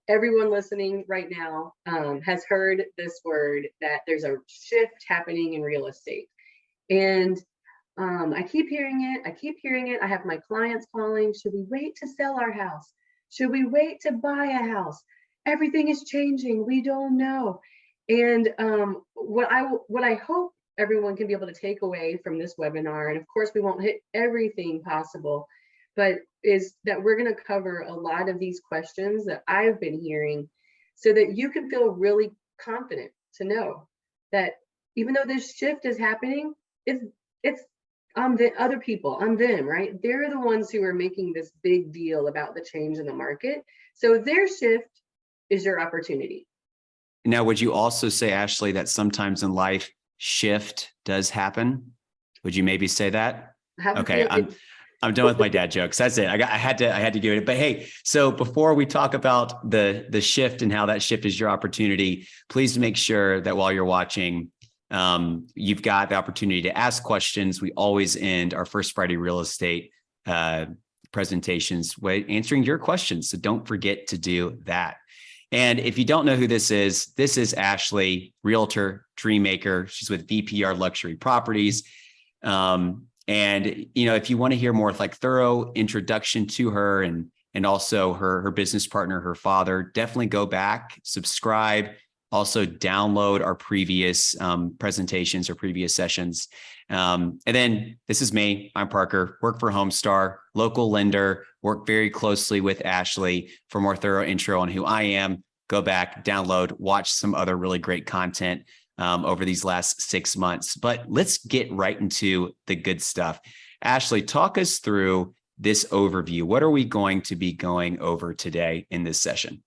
everyone listening right now has heard this word that there's a shift happening in real estate. And I keep hearing it. I keep hearing it. I have my clients calling. Should we wait to sell our house? Should we wait to buy a house? Everything is changing. We don't know. And what I hope everyone can be able to take away from this webinar, and of course we won't hit everything possible, but is that we're going to cover a lot of these questions that I've been hearing, so that you can feel really confident to know that even though this shift is happening, it's on the other people, on them, right? They're the ones who are making this big deal about the change in the market. So their shift is your opportunity. Now, would you also say, Ashley, that sometimes in life shift does happen? Would you maybe say that? Okay, I'm done with my dad jokes. That's it. I had to give it. But hey, so before we talk about the shift and how that shift is your opportunity, please make sure that while you're watching, you've got the opportunity to ask questions. We always end our First Friday Real Estate presentations with answering your questions. So don't forget to do that. And if you don't know who this is Ashley, realtor, dream maker. She's with VPR Luxury Properties. And, you know, if you want to hear more like thorough introduction to her and also her business partner, her father, definitely go back, subscribe, also download our previous presentations or previous sessions. And then this is me. I'm Parker, work for Homestar, local lender, work very closely with Ashley. For more thorough intro on who I am, go back, download, watch some other really great content over these last 6 months. But let's get right into the good stuff. Ashley, talk us through this overview. What are we going to be going over today in this session?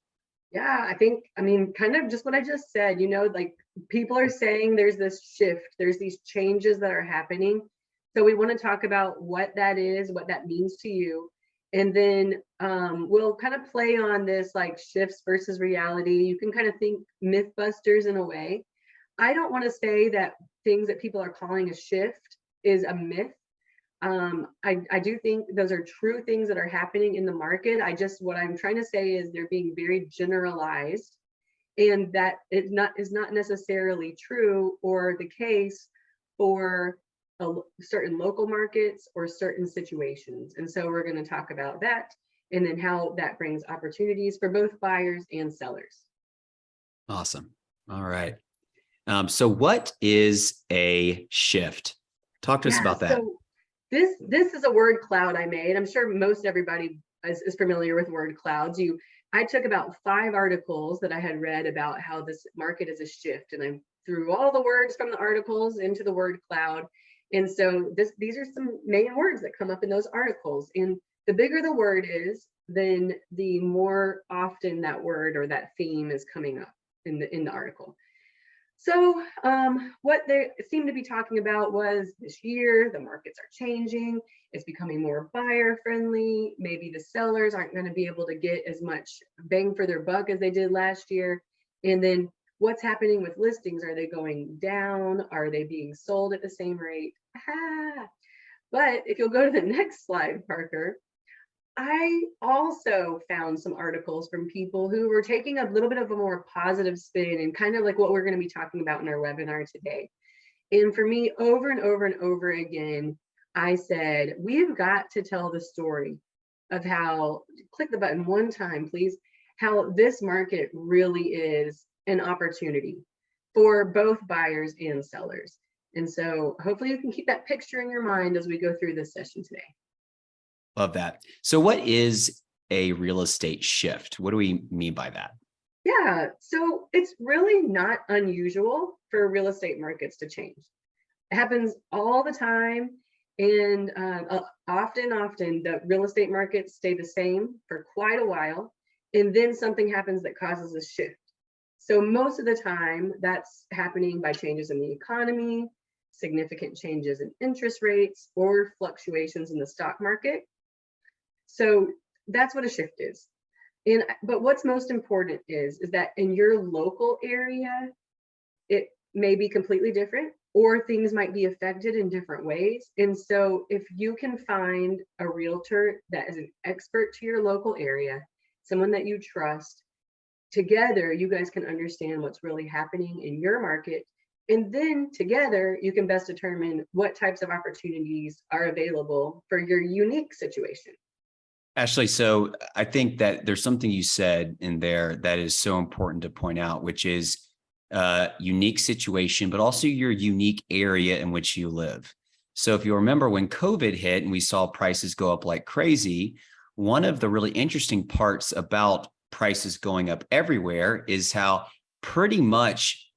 Yeah, I mean, kind of just what I just said, you know, like people are saying there's this shift, there's these changes that are happening. So we want to talk about what that is, what that means to you. And then we'll kind of play on this like shifts versus reality. You can kind of think Mythbusters in a way. I don't want to say that things that people are calling a shift is a myth. I do think those are true things that are happening in the market. What I'm trying to say is they're being very generalized, and that it is not necessarily true or the case for certain local markets or certain situations. And so we're going to talk about that, and then how that brings opportunities for both buyers and sellers. Awesome. All right. So what is a shift? Talk to us about that. So this is a word cloud I made. I'm sure most everybody is familiar with word clouds. I took about 5 articles that I had read about how this market is a shift, and I threw all the words from the articles into the word cloud. And so these are some main words that come up in those articles. And the bigger the word is, then the more often that word or that theme is coming up in the article. So what they seem to be talking about was this year, the markets are changing. It's becoming more buyer friendly. Maybe the sellers aren't going to be able to get as much bang for their buck as they did last year. And then what's happening with listings? Are they going down? Are they being sold at the same rate? But if you'll go to the next slide, Parker, I also found some articles from people who were taking a little bit of a more positive spin, and kind of like what we're going to be talking about in our webinar today. And for me, over and over and over again, I said, we've got to tell the story of how, click the button one time, please, how this market really is an opportunity for both buyers and sellers. And so hopefully you can keep that picture in your mind as we go through this session today. Love that. So what is a real estate shift? What do we mean by that? Yeah, so it's really not unusual for real estate markets to change. It happens all the time. And often the real estate markets stay the same for quite a while. And then something happens that causes a shift. So most of the time that's happening by changes in the economy, significant changes in interest rates, or fluctuations in the stock market. So that's what a shift is. But what's most important is that in your local area, it may be completely different, or things might be affected in different ways. And so if you can find a realtor that is an expert to your local area, someone that you trust, together, you guys can understand what's really happening in your market. And then together, you can best determine what types of opportunities are available for your unique situation. Ashley, so I think that there's something you said in there that is so important to point out, which is unique situation, but also your unique area in which you live. So if you remember when COVID hit and we saw prices go up like crazy, one of the really interesting parts about prices going up everywhere is how pretty much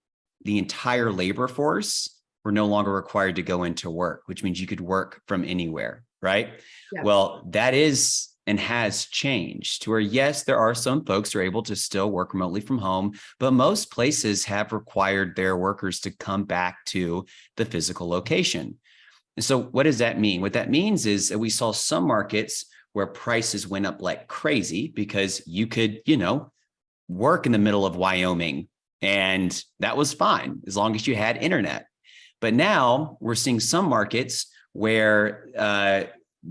the entire labor force were no longer required to go into work, which means you could work from anywhere, right? Yeah. Well, that is and has changed to where, yes, there are some folks who are able to still work remotely from home, but most places have required their workers to come back to the physical location. And so what does that mean? What that means is that we saw some markets where prices went up like crazy because you could, work in the middle of Wyoming, and that was fine as long as you had internet. But now we're seeing some markets where,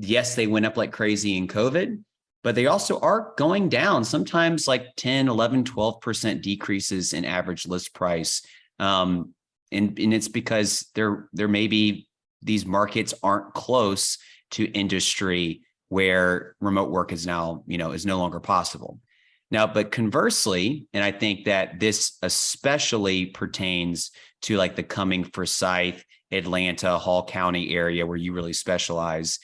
yes, they went up like crazy in COVID, but they also are going down, sometimes like 10, 11, 12% decreases in average list price. And it's because there may be these markets aren't close to industry where remote work is now, is no longer possible. Now, but conversely, and I think that this especially pertains to like the Cumming, Forsyth, Atlanta, Hall County area where you really specialize,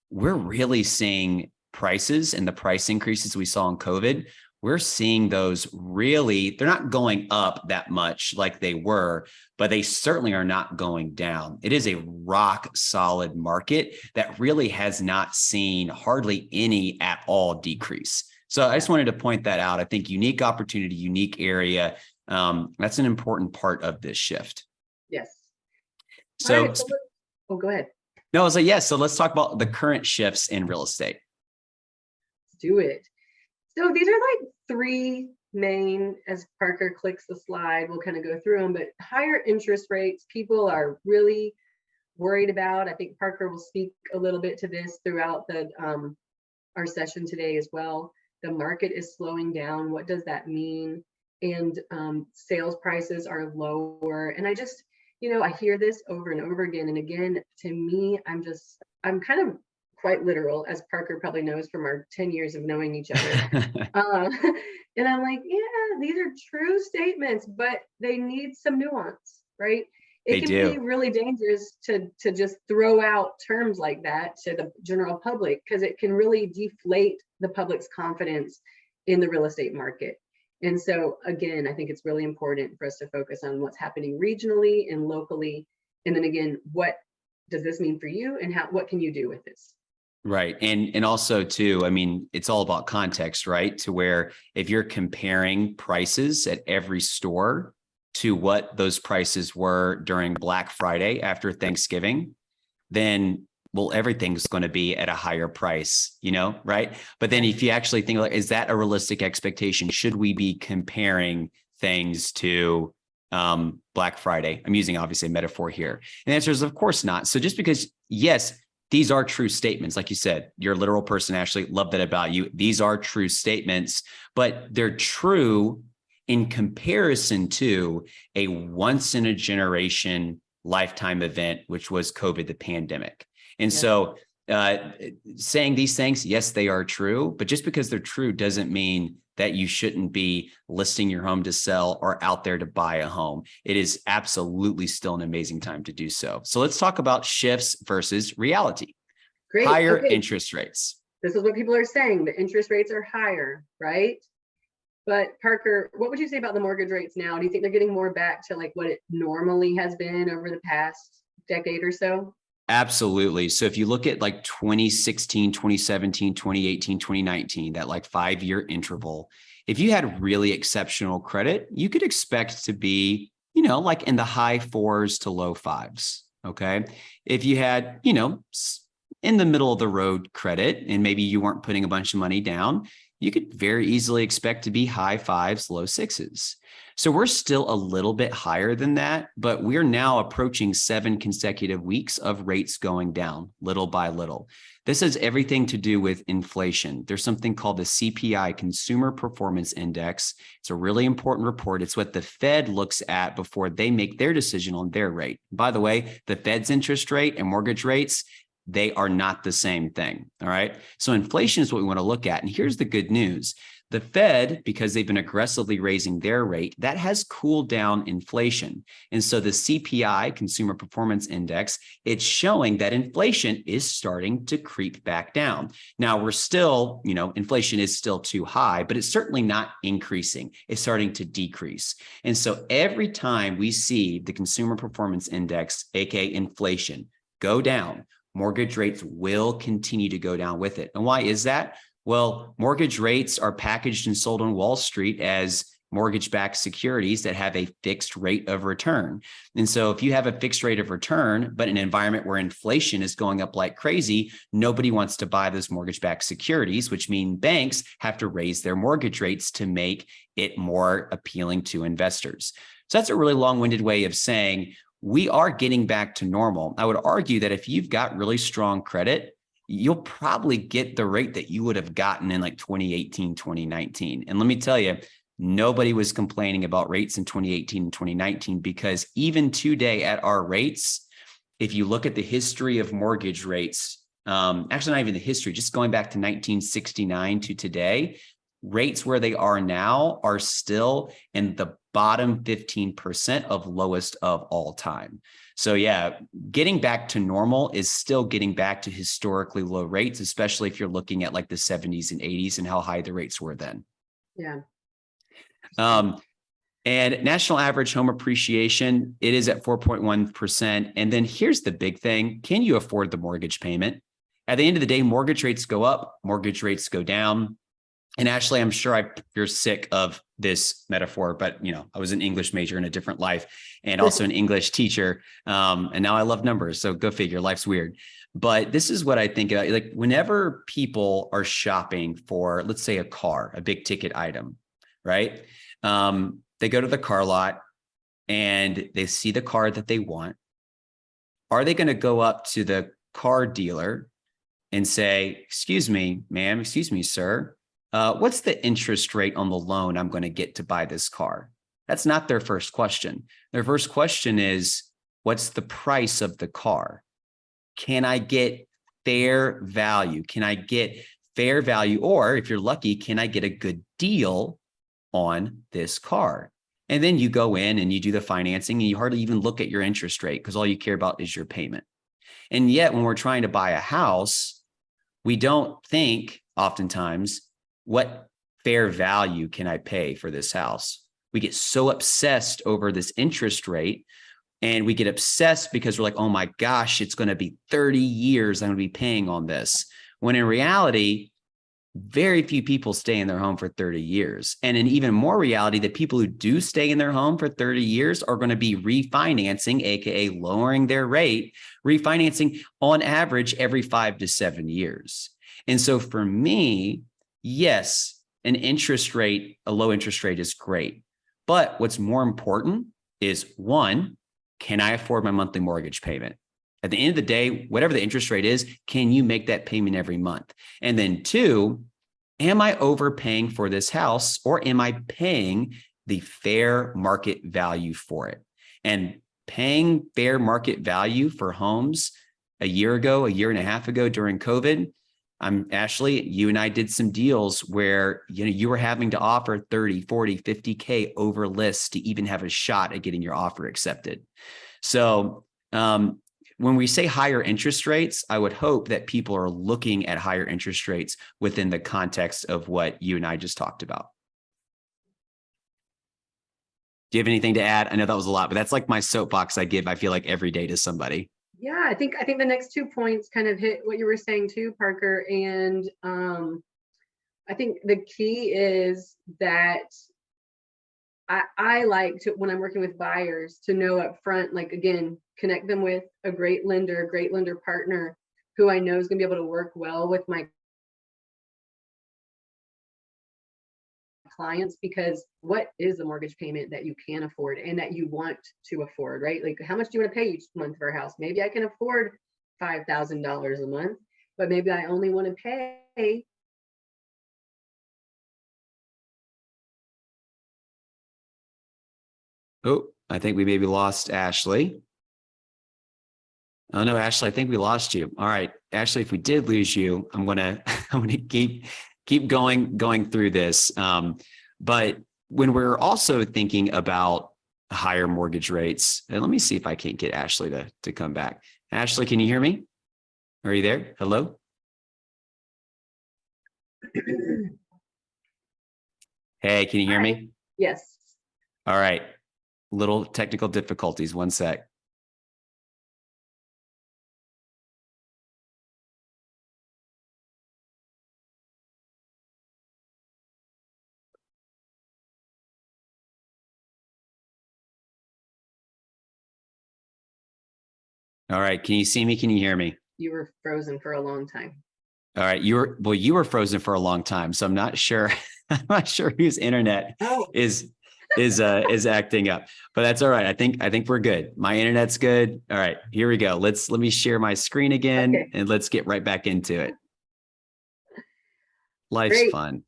we're really seeing prices and the price increases we saw in COVID. We're seeing those really, they're not going up that much like they were, but they certainly are not going down. It is a rock solid market that really has not seen hardly any at all decrease. So I just wanted to point that out. I think unique opportunity, unique area, that's an important part of this shift. Yes. So, right, go ahead. No, I was like, yes. So let's talk about the current shifts in real estate. Let's do it. So these are like three main, as Parker clicks the slide, we'll kind of go through them, but higher interest rates, people are really worried about. I think Parker will speak a little bit to this throughout our session today as well. The market is slowing down. What does that mean? And sales prices are lower. And I just, I hear this over and over again. And again, to me, I'm kind of quite literal, as Parker probably knows from our 10 years of knowing each other. And I'm like, yeah, these are true statements, but they need some nuance, right? It can be really dangerous to just throw out terms like that to the general public, because it can really deflate the public's confidence in the real estate market. And so again, I think it's really important for us to focus on what's happening regionally and locally. And then again, what does this mean for you, and what can you do with this? Right. And also too, I mean, it's all about context, right? To where if you're comparing prices at every store to what those prices were during Black Friday after Thanksgiving, then, well, everything's going to be at a higher price, right? But then if you actually think, like, is that a realistic expectation? Should we be comparing things to Black Friday? I'm using obviously a metaphor here. And the answer is, of course not. So just because, yes, these are true statements. Like you said, you're a literal person, Ashley. Love that about you. These are true statements, but they're true in comparison to a once in a generation lifetime event, which was COVID, the pandemic. And so saying these things, yes, they are true, but just because they're true doesn't mean that you shouldn't be listing your home to sell or out there to buy a home. It is absolutely still an amazing time to do so. So let's talk about shifts versus reality. Great. Higher interest rates. This is what people are saying. The interest rates are higher, right? But Parker, what would you say about the mortgage rates now? Do you think they're getting more back to like what it normally has been over the past decade or so? Absolutely. So if you look at like 2016, 2017, 2018, 2019, that like 5-year interval, if you had really exceptional credit, you could expect to be, like in the high 4s to low 5s. Okay. If you had, in the middle of the road credit, and maybe you weren't putting a bunch of money down, you could very easily expect to be high fives, low sixes. So we're still a little bit higher than that, but we're now approaching 7 consecutive weeks of rates going down little by little. This has everything to do with inflation. There's something called the CPI, Consumer Performance Index. It's a really important report. It's what the Fed looks at before they make their decision on their rate. By the way, the Fed's interest rate and mortgage rates, they are not the same thing. All right. So inflation is what we want to look at. And here's the good news. The Fed, because they've been aggressively raising their rate, that has cooled down inflation. And so the CPI, Consumer Performance Index, it's showing that inflation is starting to creep back down. Now we're still, inflation is still too high, but it's certainly not increasing. It's starting to decrease. And so every time we see the Consumer Performance Index, aka inflation, go down, mortgage rates will continue to go down with it. And why is that? Well, mortgage rates are packaged and sold on Wall Street as mortgage-backed securities that have a fixed rate of return. And so if you have a fixed rate of return, but in an environment where inflation is going up like crazy, nobody wants to buy those mortgage-backed securities, which means banks have to raise their mortgage rates to make it more appealing to investors. So that's a really long-winded way of saying we are getting back to normal. I would argue that if you've got really strong credit, you'll probably get the rate that you would have gotten in like 2018, 2019. And let me tell you, nobody was complaining about rates in 2018 and 2019 because even today at our rates, if you look at the history of mortgage rates, actually not even the history, just going back to 1969 to today, rates where they are now are still in the bottom 15% of lowest of all time. So yeah, getting back to normal is still getting back to historically low rates, especially if you're looking at like the 70s and 80s and how high the rates were then. Yeah. And national average home appreciation, it is at 4.1%. And then here's the big thing. Can you afford the mortgage payment? At the end of the day, mortgage rates go up, mortgage rates go down. And Ashley, I'm sure you're sick of this metaphor, but I was an English major in a different life and also an English teacher. And now I love numbers. So go figure, life's weird. But this is what I think about. Like whenever people are shopping for, let's say a car, a big ticket item, right? They go to the car lot and they see the car that they want. Are they going to go up to the car dealer and say, excuse me, ma'am, excuse me, sir, what's the interest rate on the loan I'm going to get to buy this car? That's not their first question. Their first question is, what's the price of the car? Can I get fair value? Can I get fair value? Or if you're lucky, can I get a good deal on this car? And then you go in and you do the financing and you hardly even look at your interest rate because all you care about is your payment. And yet when we're trying to buy a house, we don't think oftentimes, what fair value can I pay for this house? We get so obsessed over this interest rate and we get obsessed because we're like, oh my gosh, it's going to be 30 years I'm going to be paying on this. When in reality, very few people stay in their home for 30 years. And in even more reality, the people who do stay in their home for 30 years are going to be refinancing, AKA lowering their rate, refinancing on average every 5 to 7 years. And so for me, yes, a low interest rate is great. But what's more important is one, can I afford my monthly mortgage payment? At the end of the day, whatever the interest rate is, can you make that payment every month? And then two, am I overpaying for this house or am I paying the fair market value for it? And paying fair market value for homes a year and a half ago during COVID, Ashley, you and I did some deals where, you were having to offer 30, 40, 50K over list to even have a shot at getting your offer accepted. So, when we say higher interest rates, I would hope that people are looking at higher interest rates within the context of what you and I just talked about. Do you have anything to add? I know that was a lot, but that's like my soapbox I feel like every day to somebody. Yeah, I think the next 2 points kind of hit what you were saying too, Parker. And I think the key is that I like to, when I'm working with buyers, to know up front, like, again, connect them with a great lender partner who I know is going to be able to work well with my clients, because what is the mortgage payment that you can afford and that you want to afford, right? Like, how much do you want to pay each month for a house? Maybe I can afford $5,000 a month, but maybe I only want to pay. Oh, I think we maybe lost Ashley. Oh no, Ashley, I think we lost you. All right, Ashley, if we did lose you, I'm gonna keep going through this. But when we're also thinking about higher mortgage rates, and let me see if I can't get Ashley to come back. Ashley, can you hear me? Are you there? Hello? Hey, can you hear me? Yes. All right. Little technical difficulties. One sec. All right. Can you see me? Can you hear me? You were frozen for a long time. All right. You were frozen for a long time. So I'm not sure. I'm not sure whose internet is acting up, but that's all right. I think we're good. My internet's good. All right, here we go. Let me share my screen again and let's get right back into it. Life's fun.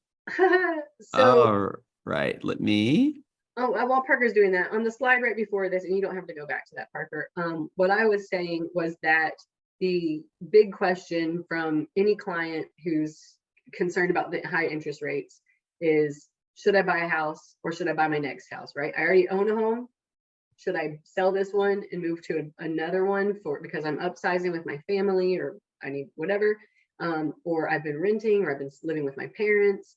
All right. Let me. Oh, while Parker's doing that, on the slide right before this, and you don't have to go back to that, Parker. What I was saying was that the big question from any client who's concerned about the high interest rates is, should I buy a house or should I buy my next house, right? I already own a home. Should I sell this one and move to another one because I'm upsizing with my family, or I need whatever, or I've been renting, or I've been living with my parents.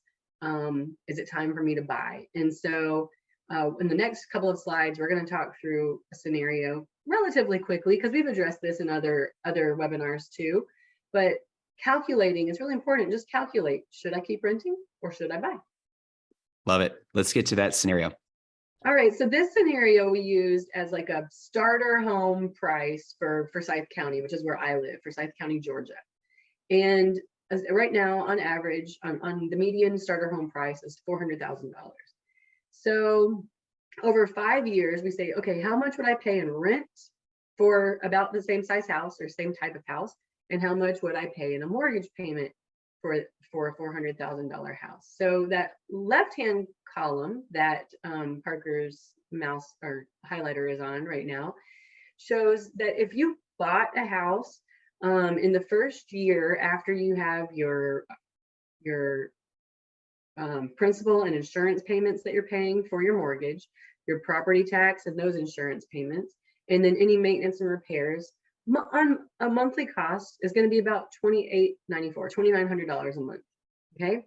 Is it time for me to buy? And so in the next couple of slides, we're going to talk through a scenario relatively quickly, because we've addressed this in other webinars too. But calculating is really important. Just calculate. Should I keep renting or should I buy? Love it. Let's get to that scenario. All right. So this scenario we used as like a starter home price for Forsyth County, which is where I live, Forsyth County, Georgia. And right now, on average, on the median starter home price is $400,000. So over 5 years, we say, okay, how much would I pay in rent for about the same size house or same type of house? And how much would I pay in a mortgage payment for a $400,000 house? So that left-hand column that Parker's mouse or highlighter is on right now shows that if you bought a house in the first year after you have your principal and insurance payments that you're paying for your mortgage, your property tax and those insurance payments, and then any maintenance and repairs, on a monthly cost is going to be about $2,900 a month. Okay.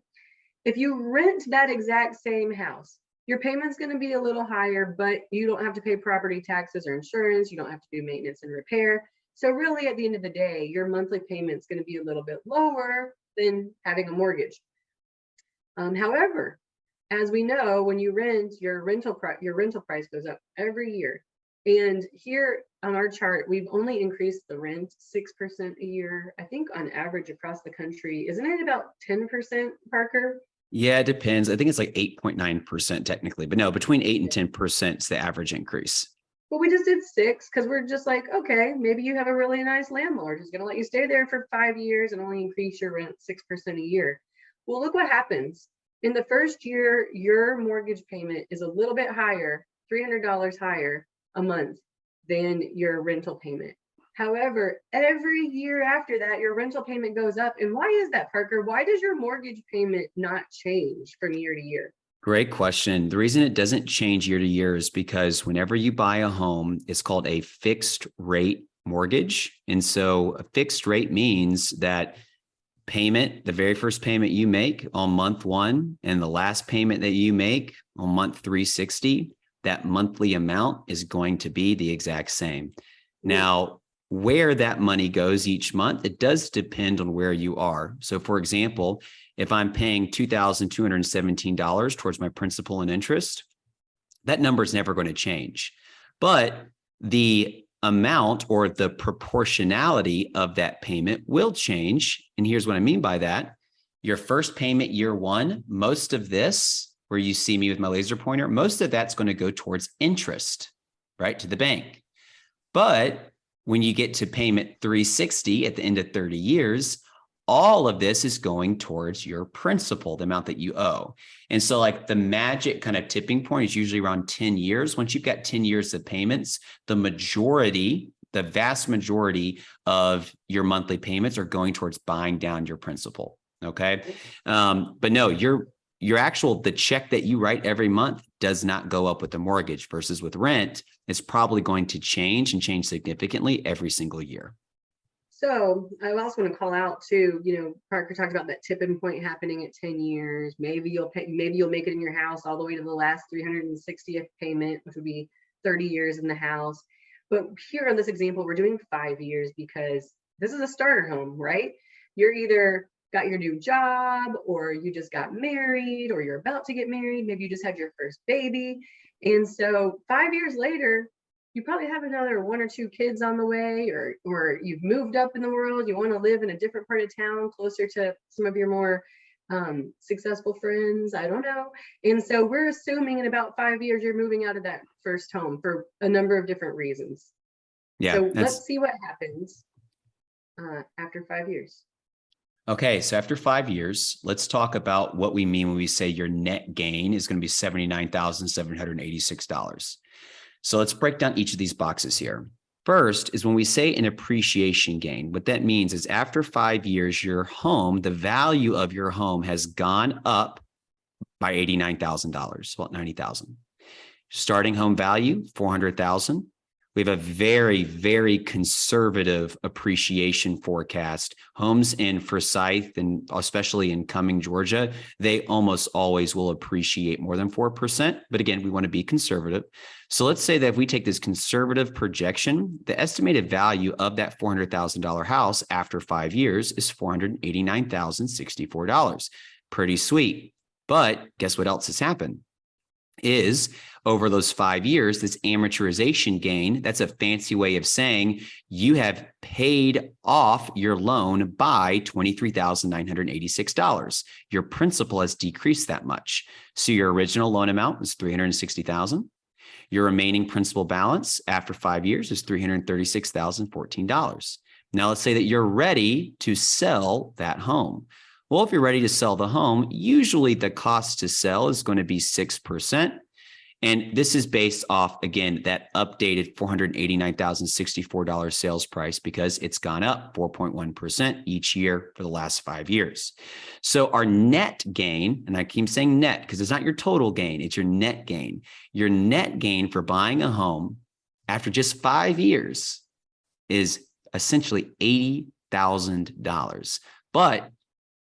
If you rent that exact same house, your payment's going to be a little higher, but you don't have to pay property taxes or insurance. You don't have to do maintenance and repair. So really, at the end of the day, your monthly payment's going to be a little bit lower than having a mortgage. However, as we know, when you rent, your rental price goes up every year. And here on our chart, we've only increased the rent 6% a year. I think on average across the country, isn't it about 10%, Parker? Yeah, it depends. I think it's like 8.9% technically, but no, between 8 and 10% is the average increase. Well, we just did 6 because we're just like, okay, maybe you have a really nice landlord who's going to let you stay there for 5 years and only increase your rent 6% a year. Well, look what happens. In the first year, your mortgage payment is a little bit higher, $300 higher a month than your rental payment. However, every year after that, your rental payment goes up. And why is that, Parker? Why does your mortgage payment not change from year to year? Great question. The reason it doesn't change year to year is because whenever you buy a home, it's called a fixed rate mortgage. And so a fixed rate means that the very first payment you make on month 1 and the last payment that you make on month 360, that monthly amount is going to be the exact same. Now, where that money goes each month, it does depend on where you are. So for example, if I'm paying $2,217 towards my principal and interest, that number is never going to change. But the amount or the proportionality of that payment will change. And here's what I mean by that. Your first payment, year 1, most of this where you see me with my laser pointer, most of that's going to go towards interest, right, to the bank. But when you get to payment 360 at the end of 30 years, all of this is going towards your principal, the amount that you owe. And so like the magic kind of tipping point is usually around 10 years. Once you've got 10 years of payments, the vast majority of your monthly payments are going towards buying down your principal. Okay. But no, the check that you write every month does not go up with the mortgage versus with rent. It's probably going to change significantly every single year. So I also want to call out too, Parker talked about that tipping point happening at 10 years. Maybe you'll make it in your house all the way to the last 360th payment, which would be 30 years in the house. But here on this example, we're doing 5 years because this is a starter home, right? You're either got your new job, or you just got married, or you're about to get married. Maybe you just had your first baby. And so 5 years later, you probably have another 1 or 2 kids on the way, or you've moved up in the world. You want to live in a different part of town, closer to some of your more successful friends. I don't know. And so we're assuming in about 5 years, you're moving out of that first home for a number of different reasons. Yeah. So let's see what happens after 5 years. Okay, so after 5 years, let's talk about what we mean when we say your net gain is going to be $79,786. So let's break down each of these boxes here. First is when we say an appreciation gain. What that means is after 5 years, the value of your home has gone up by $89,000, about $90,000. Starting home value, $400,000. We have a very, very conservative appreciation forecast. Homes in Forsyth, and especially in Cumming, Georgia, they almost always will appreciate more than 4%. But again, we want to be conservative. So let's say that if we take this conservative projection, the estimated value of that $400,000 house after 5 years is $489,064. Pretty sweet. But guess what else has happened? Is over those 5 years, this amortization gain, that's a fancy way of saying you have paid off your loan by $23,986. Your principal has decreased that much. So your original loan amount was $360,000. Your remaining principal balance after 5 years is $336,014. Now let's say that you're ready to sell that home. Well, if you're ready to sell the home, usually the cost to sell is going to be 6%. And this is based off, again, that updated $489,064 sales price because it's gone up 4.1% each year for the last 5 years. So our net gain, and I keep saying net because it's not your total gain, it's your net gain. Your net gain for buying a home after just 5 years is essentially $80,000. But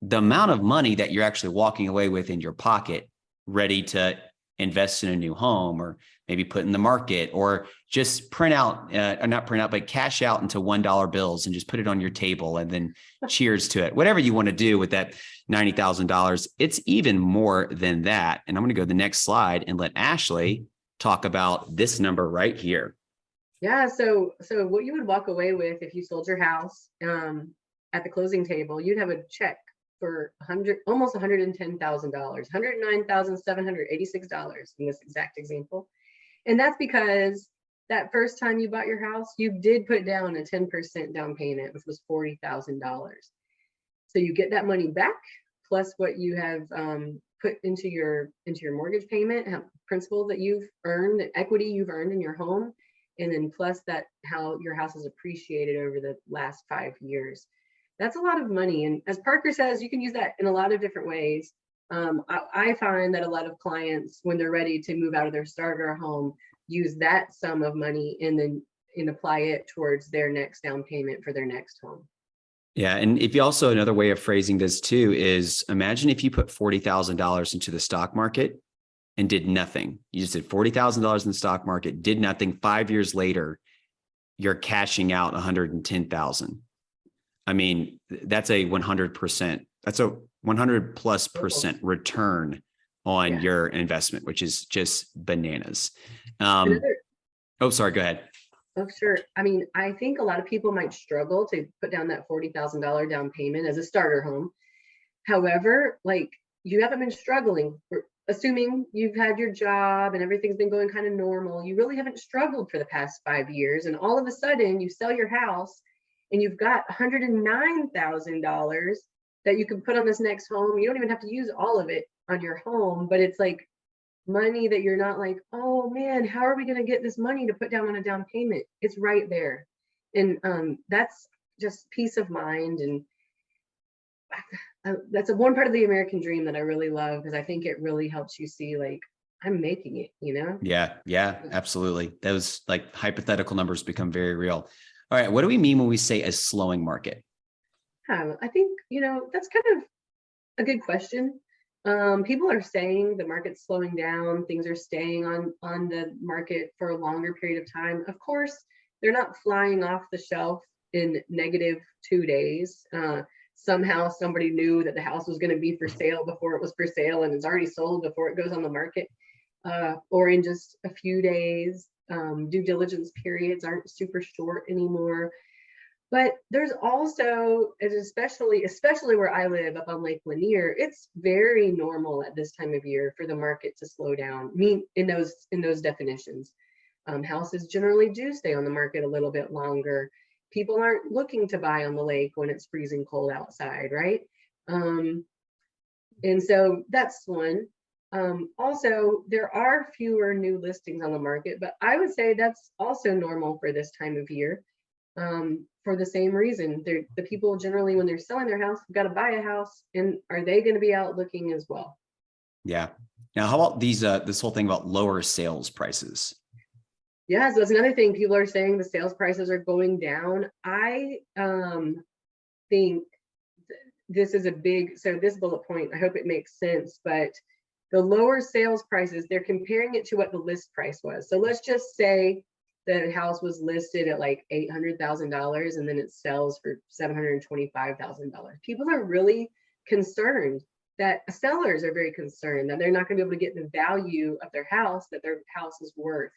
the amount of money that you're actually walking away with in your pocket, ready to invest in a new home, or maybe put in the market, or just but cash out into $1 bills and just put it on your table and then cheers to it. Whatever you want to do with that $90,000, it's even more than that. And I'm going to go to the next slide and let Ashley talk about this number right here. Yeah. So what you would walk away with if you sold your house at the closing table, you'd have a check for almost $110,000, $109,786 in this exact example. And that's because that first time you bought your house, you did put down a 10% down payment, which was $40,000. So you get that money back, plus what you have put into your mortgage payment, principal that you've earned, the equity you've earned in your home, and then plus that how your house is appreciated over the last 5 years. That's a lot of money. And as Parker says, you can use that in a lot of different ways. I find that a lot of clients, when they're ready to move out of their starter home, use that sum of money and apply it towards their next down payment for their next home. Yeah. And if you also, another way of phrasing this too is imagine if you put $40,000 into the stock market and did nothing. You just did $40,000 in the stock market, did nothing. 5 years later, you're cashing out $110,000. I mean, that's a 100%. That's a 100+% return on your investment, which is just bananas. Sorry, go ahead. Oh, sure. I mean, I think a lot of people might struggle to put down that $40,000 down payment as a starter home. However, like, you haven't been struggling assuming you've had your job and everything's been going kind of normal, you really haven't struggled for the past 5 years, and all of a sudden you sell your house and you've got $109,000 that you can put on this next home. You don't even have to use all of it on your home, but it's like money that you're not like, oh man, how are we going to get this money to put down on a down payment? It's right there. And that's just peace of mind. And that's one part of the American dream that I really love, because I think it really helps you see like, I'm making it, you know? Yeah, absolutely. Those like hypothetical numbers become very real. All right, what do we mean when we say a slowing market? I think, that's kind of a good question. People are saying the market's slowing down, things are staying on the market for a longer period of time. Of course, they're not flying off the shelf in -2 days. Somehow somebody knew that the house was going to be for sale before it was for sale, and it's already sold before it goes on the market, or in just a few days. Due diligence periods aren't super short anymore. But there's also, and especially where I live up on Lake Lanier, it's very normal at this time of year for the market to slow down. In those definitions, houses generally do stay on the market a little bit longer. People aren't looking to buy on the lake when it's freezing cold outside, right? And so that's one. Also, there are fewer new listings on the market, but I would say that's also normal for this time of year. For the same reason, the people generally, when they're selling their house, have got to buy a house, and are they going to be out looking as well? Yeah. Now, how about this whole thing about lower sales prices? Yeah, so that's another thing. People are saying the sales prices are going down. I think this is this bullet point, I hope it makes sense, but the lower sales prices, they're comparing it to what the list price was. So let's just say the house was listed at like $800,000 and then it sells for $725,000. People are really concerned, that sellers are very concerned that they're not going to be able to get the value of their house that their house is worth.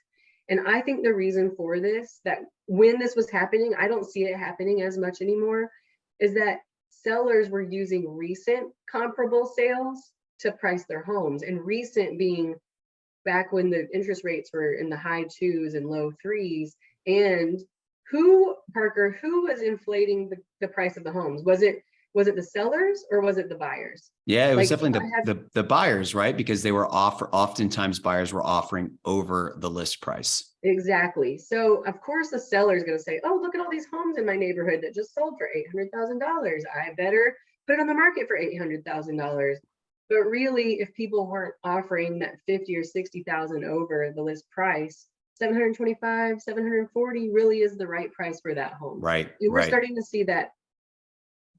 And I think the reason for this, that when this was happening, I don't see it happening as much anymore, is that sellers were using recent comparable sales to price their homes, and recent being back when the interest rates were in the high 2s and low 3s. And Parker, who was inflating the price of the homes? Was it the sellers or was it the buyers? Yeah, it was definitely the buyers, right? Because they were oftentimes buyers were offering over the list price. Exactly. So of course the seller is going to say, oh, look at all these homes in my neighborhood that just sold for $800,000. I better put it on the market for $800,000. But really, if people weren't offering that 50 or 60,000 over the list price, 725, 740 really is the right price for that home. Right. And we're starting to see that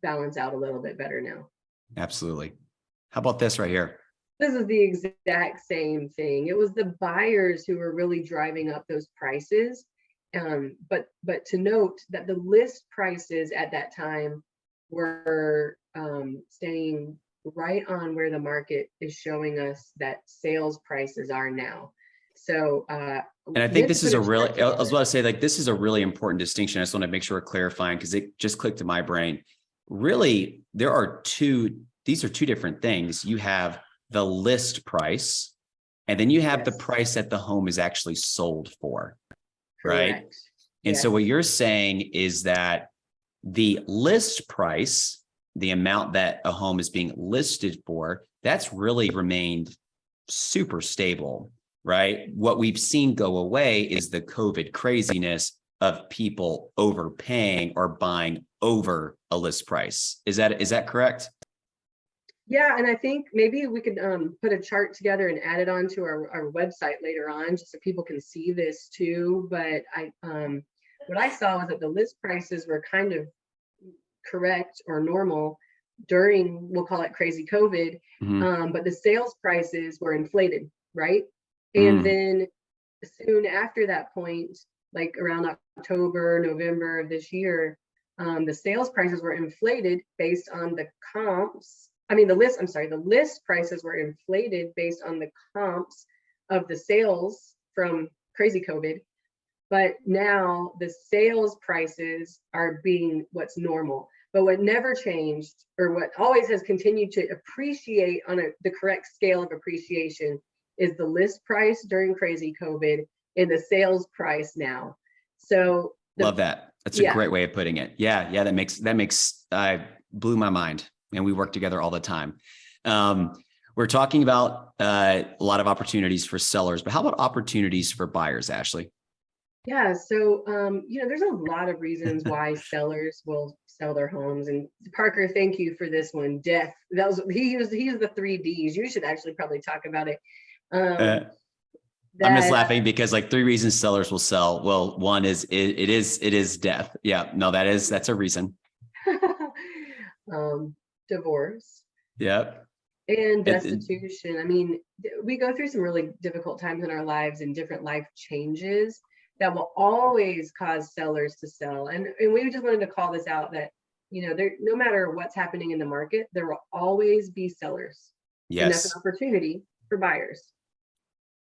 balance out a little bit better now. Absolutely. How about this right here? This is the exact same thing. It was the buyers who were really driving up those prices. But to note that the list prices at that time were staying right on where the market is showing us that sales prices are now. So, and I think this is I was about to say, like, this is a really important distinction. I just want to make sure we're clarifying, because it just clicked in my brain. Really, these are two different things. You have the list price, and then you have the price that the home is actually sold for. Correct. Right. And so what you're saying is that the list price, the amount that a home is being listed for, that's really remained super stable, right? What we've seen go away is the COVID craziness of people overpaying or buying over a list price. Is that correct? Yeah, and I think maybe we could put a chart together and add it onto our website later on, just so people can see this too. But what I saw was that the list prices were kind of correct or normal during, we'll call it crazy COVID, but the sales prices were inflated, right? And then soon after that point, like around October, November of this year, the sales prices were inflated based on the comps. The list prices were inflated based on the comps of the sales from crazy COVID. But now the sales prices are being what's normal. But what never changed, or what always has continued to appreciate on the correct scale of appreciation, is the list price during crazy COVID and the sales price now. So Love that. That's a great way of putting it. Yeah. Yeah. That makes, blew my mind, and we work together all the time. We're talking about a lot of opportunities for sellers, but how about opportunities for buyers, Ashley? Yeah, so there's a lot of reasons why sellers will sell their homes. And Parker, thank you for this one. Death. He used the 3 Ds. You should actually probably talk about it. I'm just laughing because like 3 reasons sellers will sell. Well, one is it is death. Yeah, no, that's a reason. Divorce. Yep. And destitution. I mean, we go through some really difficult times in our lives and different life changes that will always cause sellers to sell. And we just wanted to call this out, that, no matter what's happening in the market, there will always be sellers. Yes. And that's an opportunity for buyers.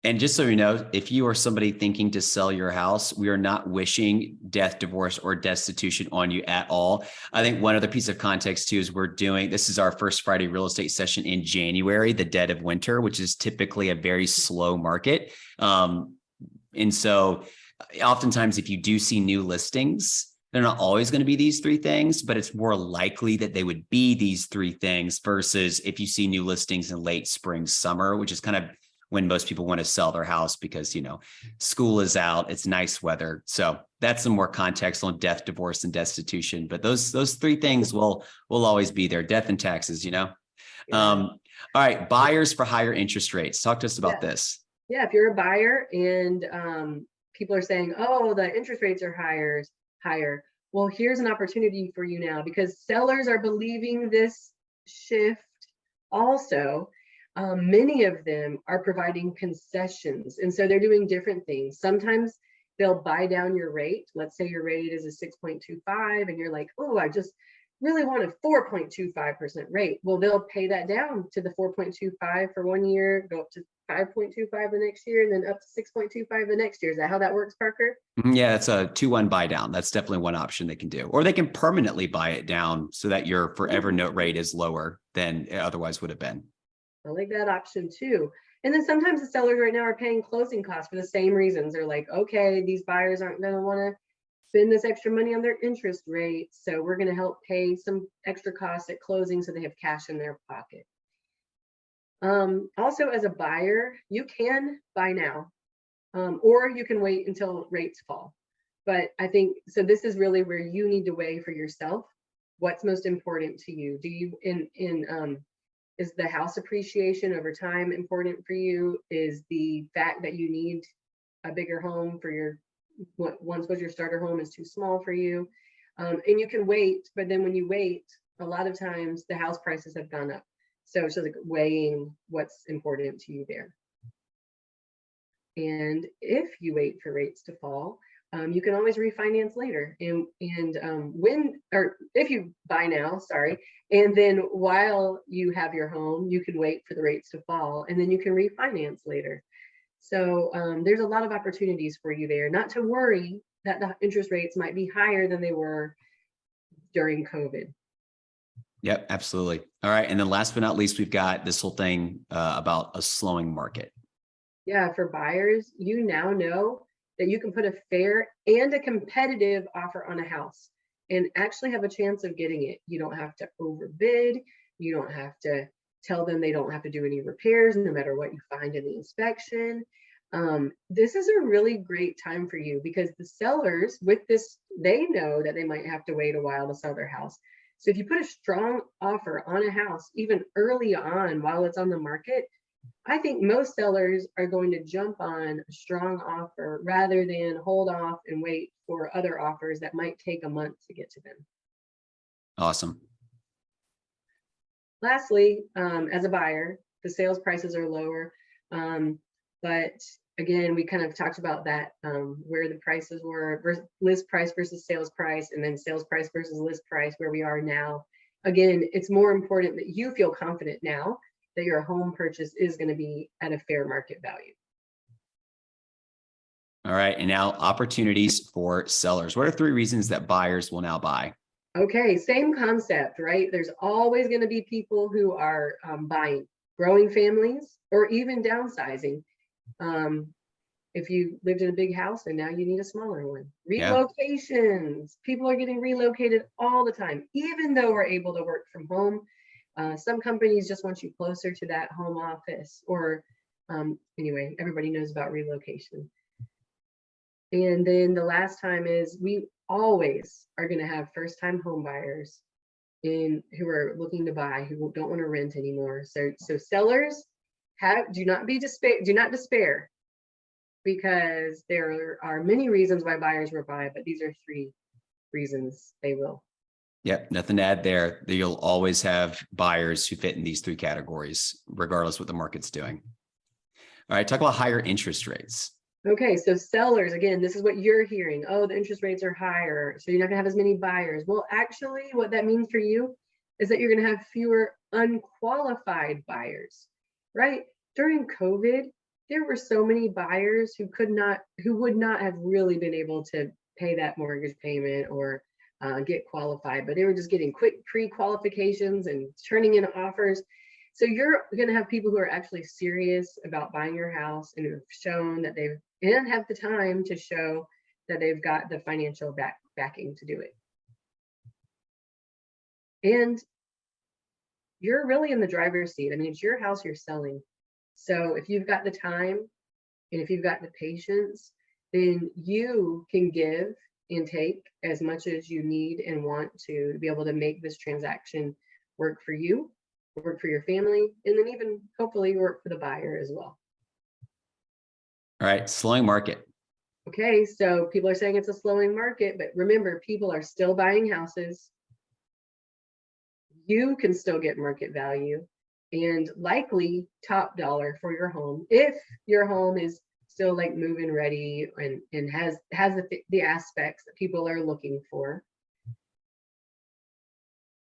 And just so you know, if you are somebody thinking to sell your house, we are not wishing death, divorce, or destitution on you at all. I think one other piece of context too is this is our first Friday real estate session in January, the dead of winter, which is typically a very slow market. And so oftentimes if you do see new listings, they're not always going to be these 3 things, but it's more likely that they would be these 3 things versus if you see new listings in late spring, summer, which is kind of when most people want to sell their house because, school is out, it's nice weather. So that's some more context on death, divorce, and destitution. But those 3 things will always be there. Death and taxes, Yeah. All right. Buyers for higher interest rates. Talk to us about this. Yeah. If you're a buyer and people are saying, oh, the interest rates are higher. Well, here's an opportunity for you now, because sellers are believing this shift also. Many of them are providing concessions. And so they're doing different things. Sometimes they'll buy down your rate. Let's say your rate is a 6.25 and you're like, oh, I just really want a 4.25% rate. Well, they'll pay that down to the 4.25 for 1 year, go up to 5.25 the next year, and then up to 6.25 the next year. Is that how that works, Parker? Yeah, that's a 2-1 buy down. That's definitely one option they can do. Or they can permanently buy it down so that your forever note rate is lower than it otherwise would have been. I like that option too. And then sometimes the sellers right now are paying closing costs for the same reasons. They're like, okay, these buyers aren't going to want to spend this extra money on their interest rate, so we're going to help pay some extra costs at closing so they have cash in their pocket. Also, as a buyer, you can buy now, or you can wait until rates fall. But I think, so this is really where you need to weigh for yourself what's most important to you. Do you, is the house appreciation over time important for you? Is the fact that you need a bigger home for what once was your starter home is too small for you? And you can wait, but then when you wait, a lot of times the house prices have gone up. So it's just like weighing what's important to you there. And if you wait for rates to fall, you can always refinance later. And if you buy now, and then while you have your home, you can wait for the rates to fall, and then you can refinance later. So there's a lot of opportunities for you there. Not to worry that the interest rates might be higher than they were during COVID. Yep, absolutely. All right. And then last but not least, we've got this whole thing about a slowing market. Yeah, for buyers, you now know that you can put a fair and a competitive offer on a house and actually have a chance of getting it. You don't have to overbid. You don't have to tell them they don't have to do any repairs, no matter what you find in the inspection. This is a really great time for you, because the sellers with this, they know that they might have to wait a while to sell their house. So if you put a strong offer on a house, even early on while it's on the market, I think most sellers are going to jump on a strong offer rather than hold off and wait for other offers that might take a month to get to them. Awesome. Lastly, as a buyer, the sales prices are lower. But again, we kind of talked about that, where the prices were list price versus sales price, and then sales price versus list price, where we are now. Again, it's more important that you feel confident now that your home purchase is going to be at a fair market value. All right. And now opportunities for sellers. What are 3 reasons that buyers will now buy? Okay, same concept, right? There's always going to be people who are buying, growing families, or even downsizing. Um, if you lived in a big house and now you need a smaller one. Yeah. Relocations, people are getting relocated all the time, even though we're able to work from home. Some companies just want you closer to that home office, or anyway, everybody knows about relocation. And then the last time is we always are going to have first time home buyers in who are looking to buy, who don't want to rent anymore. So sellers do not despair, because there are many reasons why buyers will buy, but these are 3 reasons they will. Yep, nothing to add there. You'll always have buyers who fit in these 3 categories, regardless what the market's doing. All right, talk about higher interest rates. Okay, so sellers, again, this is what you're hearing. Oh, the interest rates are higher, so you're not gonna have as many buyers. Well, actually, what that means for you is that you're gonna have fewer unqualified buyers, right? During COVID, there were so many buyers who would not have really been able to pay that mortgage payment or get qualified, but they were just getting quick pre-qualifications and turning in offers. So you're going to have people who are actually serious about buying your house and have shown that they and have the time to show that they've got the financial backing to do it. And you're really in the driver's seat. I mean, it's your house you're selling. So if you've got the time and if you've got the patience, then you can give and take as much as you need and want to be able to make this transaction work for you, work for your family, and then even hopefully work for the buyer as well. All right, slowing market. Okay, so people are saying it's a slowing market, but remember, people are still buying houses. You can still get market value and likely top dollar for your home if your home is still like move-in ready and has the aspects that people are looking for.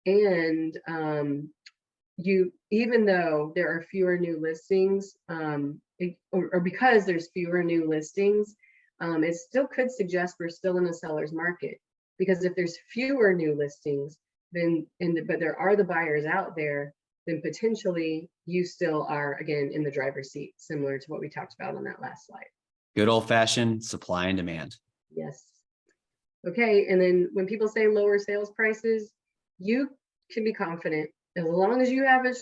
And even though there are fewer new listings, or because there's fewer new listings, it still could suggest we're still in a seller's market, because if there's fewer new listings, then but there are the buyers out there, then potentially you still are again in the driver's seat, similar to what we talked about on that last slide. Good old-fashioned supply and demand. Yes. Okay, and then when people say lower sales prices, you can be confident as long as you have a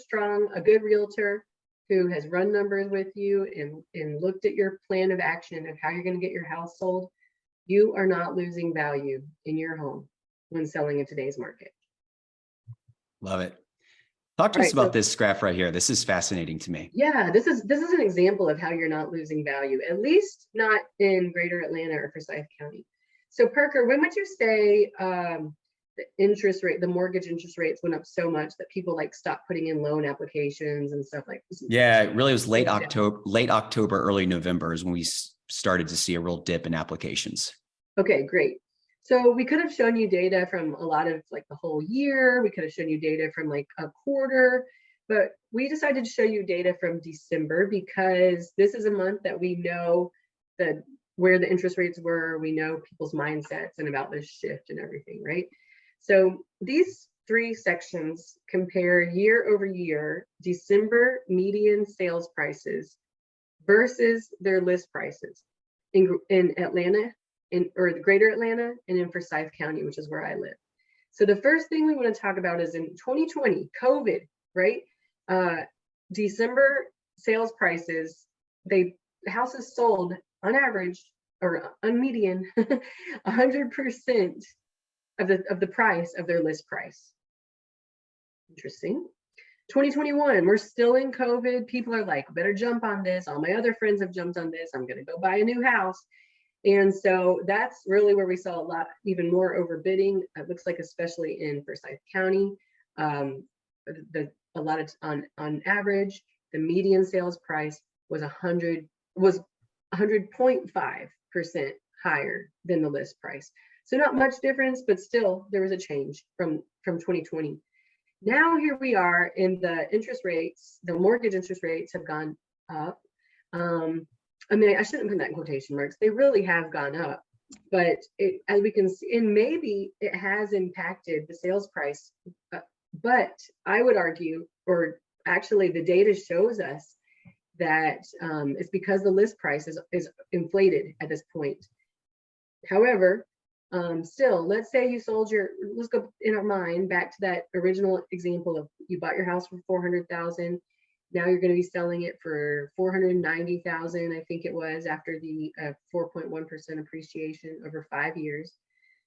good realtor who has run numbers with you and looked at your plan of action of how you're going to get your house sold, you are not losing value in your home when selling in today's market. Love it. Talk to us about this graph right here. This is fascinating to me. Yeah, this is an example of how you're not losing value, at least not in Greater Atlanta or Forsyth County. So Parker, when would you say the interest rate, the mortgage interest rates went up so much that people like stopped putting in loan applications and stuff like this? Yeah, it really was late October, early November is when we started to see a real dip in applications. Okay, great. So we could have shown you data from a lot of like the whole year. We could have shown you data from like a quarter, but we decided to show you data from December because this is a month that we know that where the interest rates were, we know people's mindsets and about this shift and everything, right? So these 3 sections compare year over year December median sales prices versus their list prices in Atlanta, or the Greater Atlanta, and in Forsyth County, which is where I live. So the first thing we want to talk about is in 2020, COVID, right? December sales prices, houses sold on average or on median 100% of the price of their list price. Interesting. 2021, we're still in COVID. People are like, better jump on this. All my other friends have jumped on this. I'm going to go buy a new house. And so that's really where we saw even more overbidding. It looks like, especially in Forsyth County, on average, the median sales price was 100.5% higher than the list price. So not much difference, but still there was a change from 2020. Now here we are, in the interest rates, the mortgage interest rates have gone up. I mean, I shouldn't put that in quotation marks. They really have gone up. But as we can see, and maybe it has impacted the sales price, but I would argue, or actually the data shows us that it's because the list price is inflated at this point. However, still, let's say you sold let's go in our mind back to that original example of you bought your house for 400,000. Now you're going to be selling it for 490,000, I think it was, after the 4.1% appreciation over 5 years.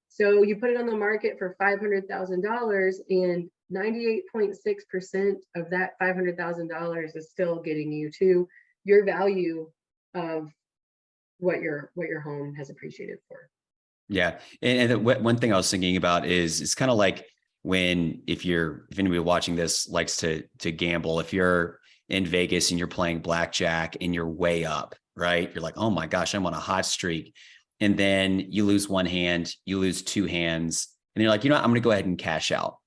So you put it on the market for $500,000, and 98.6% of that $500,000 is still getting you to your value of what your home has appreciated for. Yeah. And one thing I was thinking about is it's kind of like if anybody watching this likes to gamble, if you're in Vegas and you're playing blackjack and you're way up, right? You're like, oh my gosh, I'm on a hot streak. And then you lose one hand, you lose two hands, and you're like, you know what? I'm going to go ahead and cash out.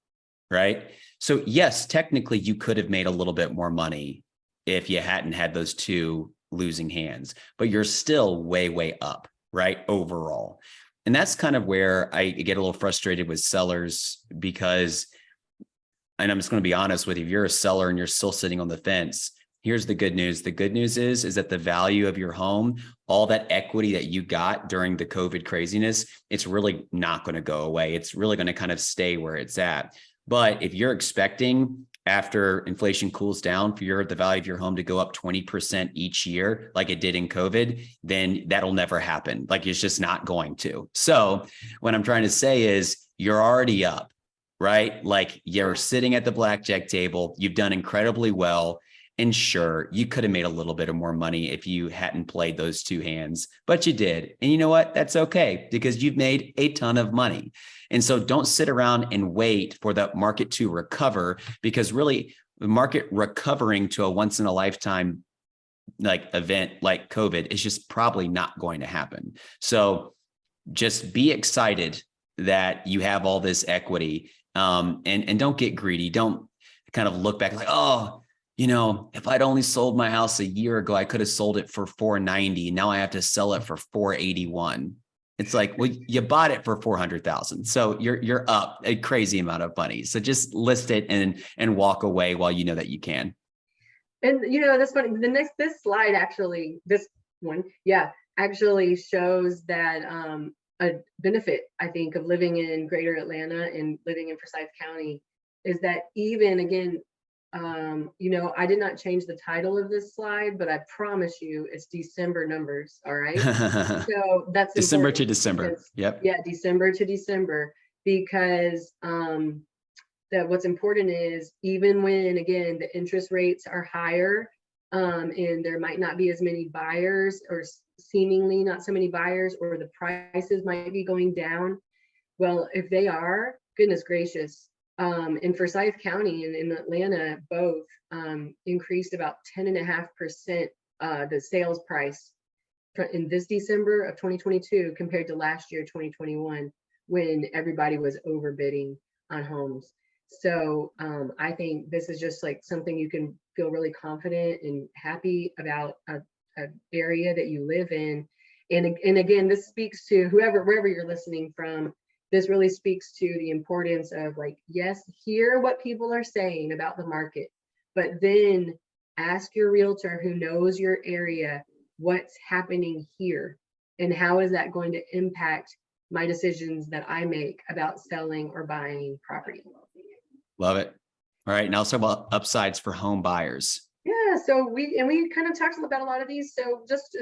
Right. So yes, technically you could have made a little bit more money if you hadn't had those two losing hands, but you're still way, way up, right? Overall. And that's kind of where I get a little frustrated with sellers because, and I'm just going to be honest with you, if you're a seller and you're still sitting on the fence, here's the good news. The good news is that the value of your home, all that equity that you got during the COVID craziness, it's really not going to go away. It's really going to kind of stay where it's at. But if you're expecting after inflation cools down for the value of your home to go up 20% each year, like it did in COVID, then that'll never happen. Like it's just not going to. So what I'm trying to say is you're already up, right? Like you're sitting at the blackjack table. You've done incredibly well. And sure, you could have made a little bit of more money if you hadn't played those two hands, but you did. And you know what? That's okay because you've made a ton of money. And so don't sit around and wait for the market to recover because really the market recovering to a once in a lifetime like event like COVID is just probably not going to happen. So just be excited that you have all this equity and don't get greedy. Don't kind of look back like, oh, you know, if I'd only sold my house a year ago, I could have sold it for 490. Now I have to sell it for 481. It's like, well, you bought it for 400,000. So you're up a crazy amount of money. So just list it and walk away while you know that you can. And you know, that's funny. This slide actually, this one, yeah, actually shows that a benefit, I think, of living in Greater Atlanta and living in Forsyth County is that even again, you know, I did not change the title of this slide, but I promise you it's December numbers. All right. So that's December to December. Because, yep. Yeah, December to December, because that what's important is even when, again, the interest rates are higher and there might not be as many buyers or seemingly not so many buyers, or the prices might be going down. Well, if they are, goodness gracious, in Forsyth County and in Atlanta, both increased about 10.5% the sales price in this December of 2022 compared to last year, 2021, when everybody was overbidding on homes. So I think this is just like something you can feel really confident and happy about a area that you live in. And again, this speaks to wherever you're listening from. This really speaks to the importance of like, yes, hear what people are saying about the market, but then ask your realtor who knows your area, what's happening here and how is that going to impact my decisions that I make about selling or buying property. Love it. All right. Now let's talk about upsides for home buyers. Yeah. So we kind of talked about a lot of these. So just,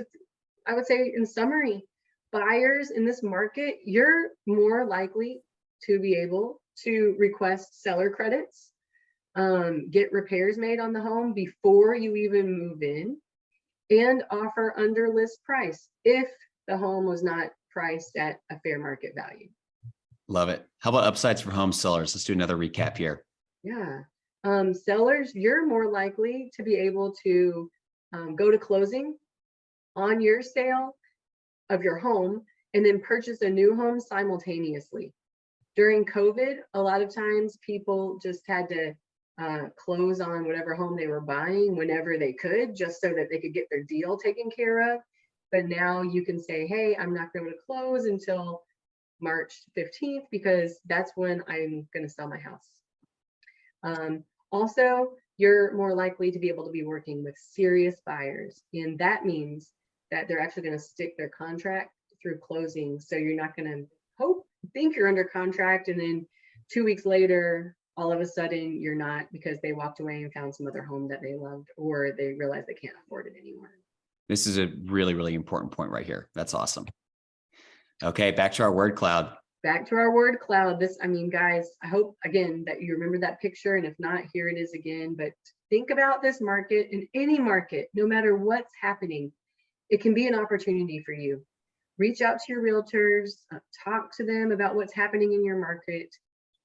I would say in summary, buyers in this market, you're more likely to be able to request seller credits, get repairs made on the home before you even move in, and offer under list price if the home was not priced at a fair market value. Love it. How about upsides for home sellers? Let's do another recap here. Yeah. Sellers, you're more likely to be able to go to closing on your sale of your home and then purchase a new home simultaneously. During COVID, a lot of times people just had to close on whatever home they were buying whenever they could, just so that they could get their deal taken care of. but now you can say, hey, I'm not going to close until March 15th because that's when I'm going to sell my house. Also, you're more likely to be able to be working with serious buyers, and that means that they're actually going to stick their contract through closing. So you're not going to think you're under contract, and then 2 weeks later, all of a sudden you're not, because they walked away and found some other home that they loved, or they realize they can't afford it anymore. This is a really, really important point right here. That's awesome. Okay, back to our word cloud. Back to our word cloud. This, I mean, guys, I hope again that you remember that picture, and if not, here it is again. But think about this market, in any market, no matter what's happening, it can be an opportunity for you. Reach out to your realtors, talk to them about what's happening in your market,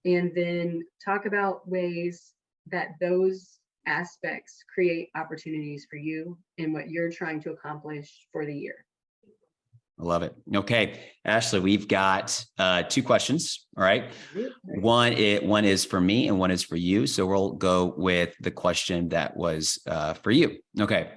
and then talk about ways that those aspects create opportunities for you and what you're trying to accomplish for the year. I love it. Okay, Ashley, we've got 2 questions. All right. One is for me and one is for you. So we'll go with the question that was for you. Okay.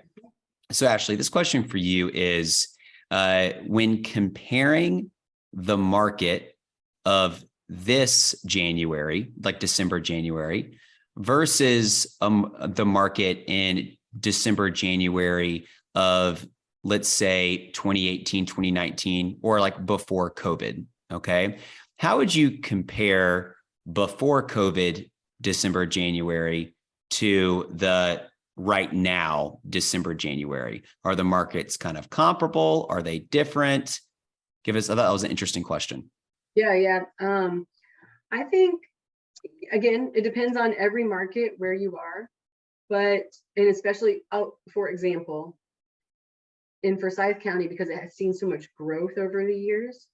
So Ashley, this question for you is, when comparing the market of this January, like December, January, versus the market in December, January of, let's say 2018, 2019, or like before COVID. Okay. How would you compare before COVID, December, January to the right now, December, January? Are the markets kind of comparable? Are they different? I thought that was an interesting question. Yeah. I think, again, it depends on every market where you are, and especially, for example, in Forsyth County, because it has seen so much growth over the years,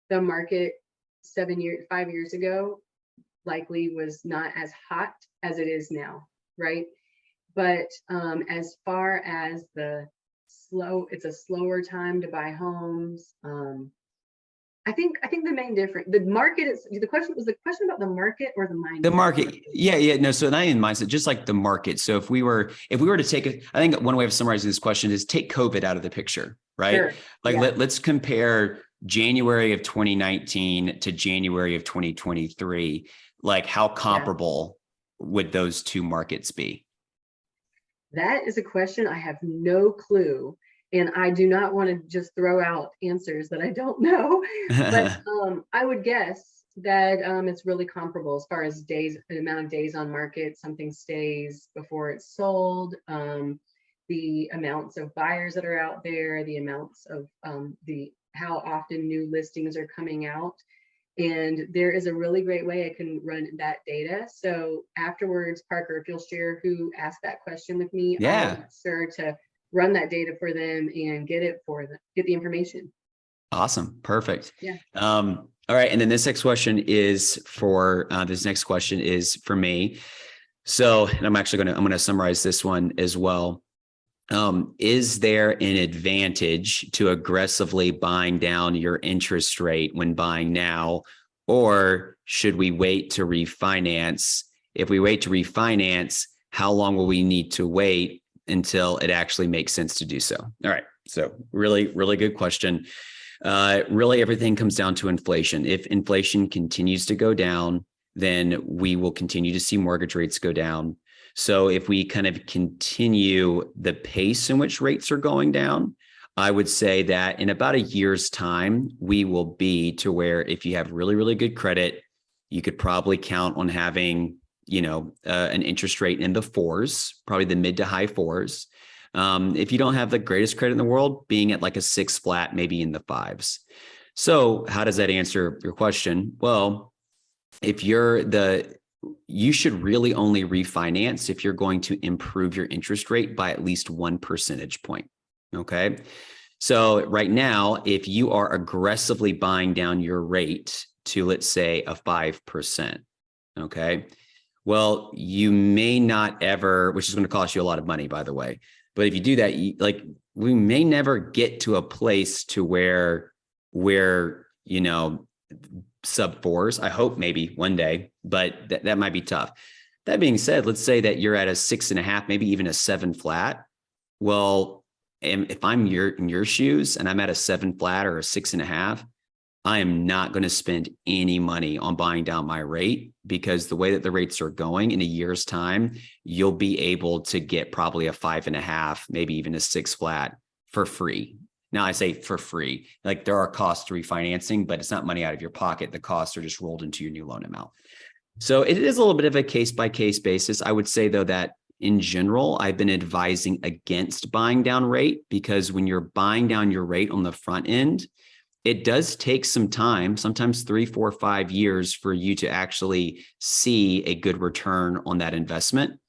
the market 5 years ago likely was not as hot as it is now, right? But as far as it's a slower time to buy homes. I think the main difference, the market is, the question about the market or the mindset? The market. Yeah. No, so not in mindset, just like the market. So if we were to take I think one way of summarizing this question is take COVID out of the picture, right? Sure. Like Yeah. let's compare January of 2019 to January of 2023. Like how comparable would those two markets be? That is a question I have no clue. And I do not want to just throw out answers that I don't know, but I would guess that it's really comparable as far as days, the amount of days on market, something stays before it's sold, the amounts of buyers that are out there, the amounts of how often new listings are coming out. And there is a really great way I can run that data. So afterwards, Parker, if you'll share who asked that question with me, Yeah. I'll make sure to run that data for them and get the information. Awesome. Perfect. Yeah. All right. And then this next question is for me. So, and I'm going to summarize this one as well. Is there an advantage to aggressively buying down your interest rate when buying now, or should we wait to refinance? If we wait to refinance, how long will we need to wait until it actually makes sense to do so? All right. So really, really good question. Really, everything comes down to inflation. If inflation continues to go down, then we will continue to see mortgage rates go down. So if we kind of continue the pace in which rates are going down, I would say that in about a year's time, we will be to where if you have really, really good credit, you could probably count on having an interest rate in the 4s, probably the mid to high 4s. If you don't have the greatest credit in the world, being at like a 6 flat, maybe in the 5s. So how does that answer your question? Well, if you should really only refinance if you're going to improve your interest rate by at least 1 percentage point. Okay. So right now, if you are aggressively buying down your rate to, let's say, a 5%, okay, well, you may not ever, which is going to cost you a lot of money, by the way. But if you do that, we may never get to a place to where sub 4s. I hope maybe one day, but that might be tough. That being said, let's say that you're at a 6.5, maybe even a 7 flat. Well, am, if I'm in your shoes and I'm at a 7 flat or a 6.5, I am not going to spend any money on buying down my rate, because the way that the rates are going, in a year's time, you'll be able to get probably a 5.5, maybe even a 6 flat for free. Now I say for free, like there are costs to refinancing, but it's not money out of your pocket. The costs are just rolled into your new loan amount. So it is a little bit of a case by case basis. I would say though that in general, I've been advising against buying down rate, because when you're buying down your rate on the front end, it does take some time, sometimes 3, 4, 5 years for you to actually see a good return on that investment.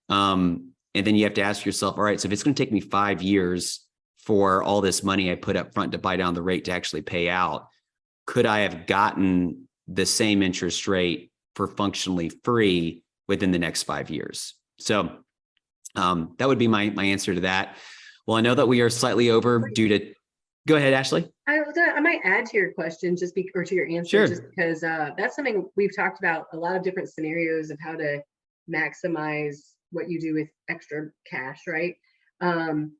And then you have to ask yourself, all right, so if it's going to take me 5 years for all this money I put up front to buy down the rate to actually pay out, could I have gotten the same interest rate for functionally free within the next 5 years? So that would be my answer to that. Well, I know that we are slightly over due to, go ahead, Ashley. I might add to your question or to your answer, Sure. just because that's something we've talked about, a lot of different scenarios of how to maximize what you do with extra cash, right? And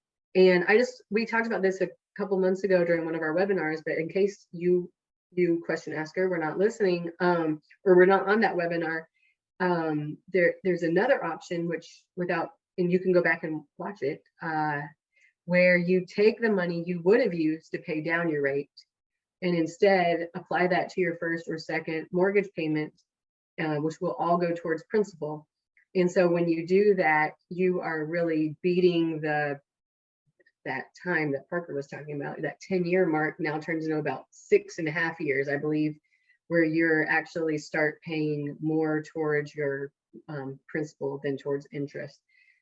we talked about this a couple months ago during one of our webinars, but in case you question asker were not listening, or we're not on that webinar, there's another option and you can go back and watch it, where you take the money you would have used to pay down your rate and instead apply that to your first or second mortgage payment, which will all go towards principal. And so when you do that, you are really beating that time that Parker was talking about. That 10-year mark now turns into about 6.5 years, I believe, where you're actually start paying more towards your principal than towards interest.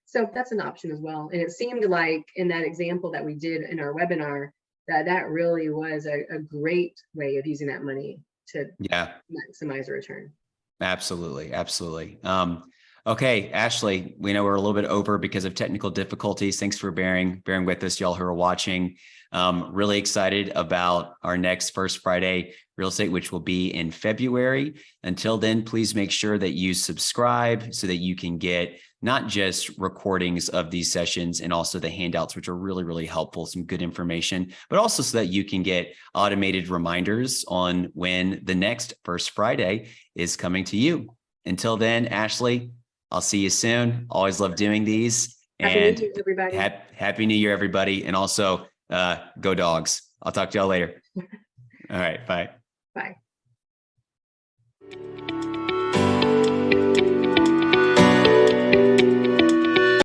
So that's an option as well. And it seemed like in that example that we did in our webinar, that really was a great way of using that money to maximize a return. Absolutely. Absolutely. Okay, Ashley, we know we're a little bit over because of technical difficulties. Thanks for bearing with us, y'all who are watching. Really excited about our next First Friday Real Estate, which will be in February. Until then, please make sure that you subscribe so that you can get not just recordings of these sessions and also the handouts, which are really, really helpful, some good information, but also so that you can get automated reminders on when the next First Friday is coming to you. Until then, Ashley, I'll see you soon. Always love doing these. Happy New Year, everybody. Happy New Year, everybody. And also go Dogs. I'll talk to y'all later. All right. Bye. Bye.